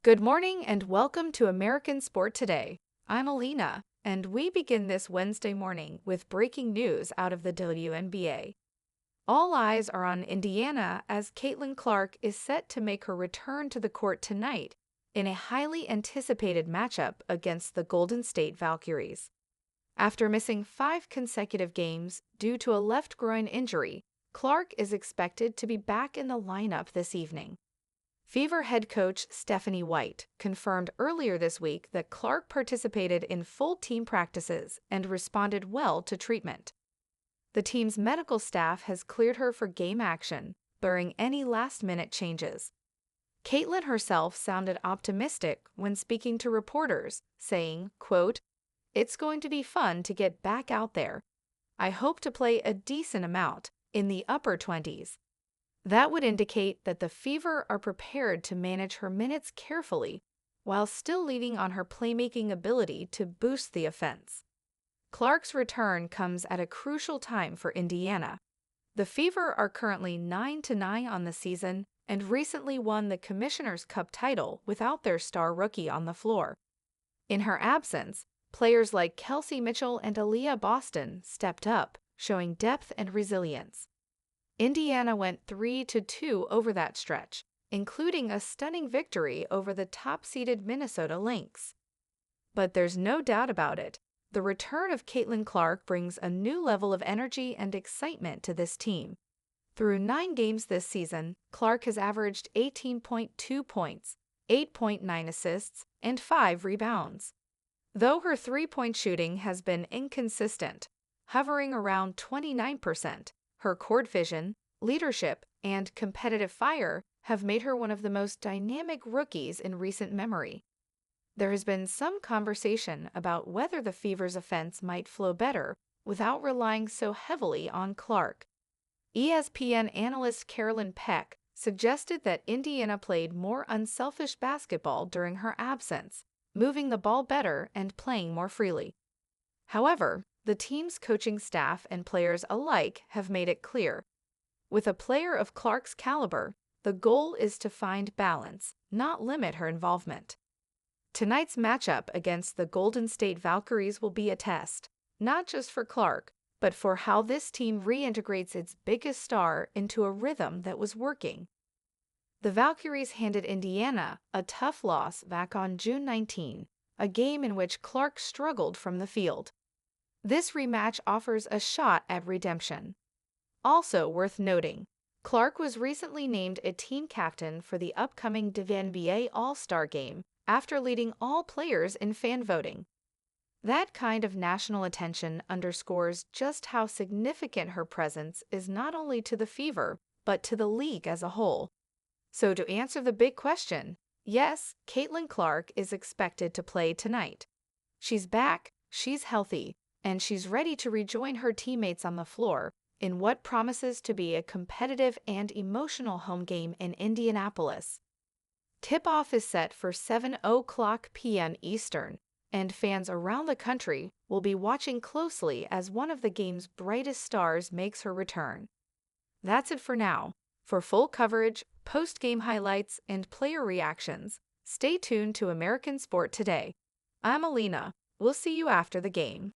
Good morning and welcome to American Sport Today. I'm Alina, and we begin this Wednesday morning with breaking news out of the WNBA. All eyes are on Indiana as Caitlin Clark is set to make her return to the court tonight in a highly anticipated matchup against the Golden State Valkyries. After missing 5 consecutive games due to a left groin injury, Clark is expected to be back in the lineup this evening. Fever head coach Stephanie White confirmed earlier this week that Clark participated in full team practices and responded well to treatment. The team's medical staff has cleared her for game action, barring any last-minute changes. Caitlin herself sounded optimistic when speaking to reporters, saying, quote, "It's going to be fun to get back out there. I hope to play a decent amount, in the upper 20s. That would indicate that the Fever are prepared to manage her minutes carefully while still leaning on her playmaking ability to boost the offense." Clark's return comes at a crucial time for Indiana. The Fever are currently 9-9 on the season and recently won the Commissioner's Cup title without their star rookie on the floor. In her absence, players like Kelsey Mitchell and Aaliyah Boston stepped up, showing depth and resilience. Indiana went 3-2 over that stretch, including a stunning victory over the top-seeded Minnesota Lynx. But there's no doubt about it, the return of Caitlin Clark brings a new level of energy and excitement to this team. Through 9 games this season, Clark has averaged 18.2 points, 8.9 assists, and 5 rebounds. Though her three-point shooting has been inconsistent, hovering around 29%, her court vision, leadership, and competitive fire have made her one of the most dynamic rookies in recent memory. There has been some conversation about whether the Fever's offense might flow better without relying so heavily on Clark. ESPN analyst Carolyn Peck suggested that Indiana played more unselfish basketball during her absence, moving the ball better and playing more freely. However, the team's coaching staff and players alike have made it clear. With a player of Clark's caliber, the goal is to find balance, not limit her involvement. Tonight's matchup against the Golden State Valkyries will be a test, not just for Clark, but for how this team reintegrates its biggest star into a rhythm that was working. The Valkyries handed Indiana a tough loss back on June 19, a game in which Clark struggled from the field. This rematch offers a shot at redemption. Also worth noting, Clark was recently named a team captain for the upcoming WNBA All-Star Game after leading all players in fan voting. That kind of national attention underscores just how significant her presence is not only to the Fever, but to the league as a whole. So to answer the big question, yes, Caitlin Clark is expected to play tonight. She's back, she's healthy, and she's ready to rejoin her teammates on the floor in what promises to be a competitive and emotional home game in Indianapolis. Tip-off is set for 7:00 p.m. Eastern, and fans around the country will be watching closely as one of the game's brightest stars makes her return. That's it for now. For full coverage, post-game highlights, and player reactions, stay tuned to American Sport Today. I'm Alina. We'll see you after the game.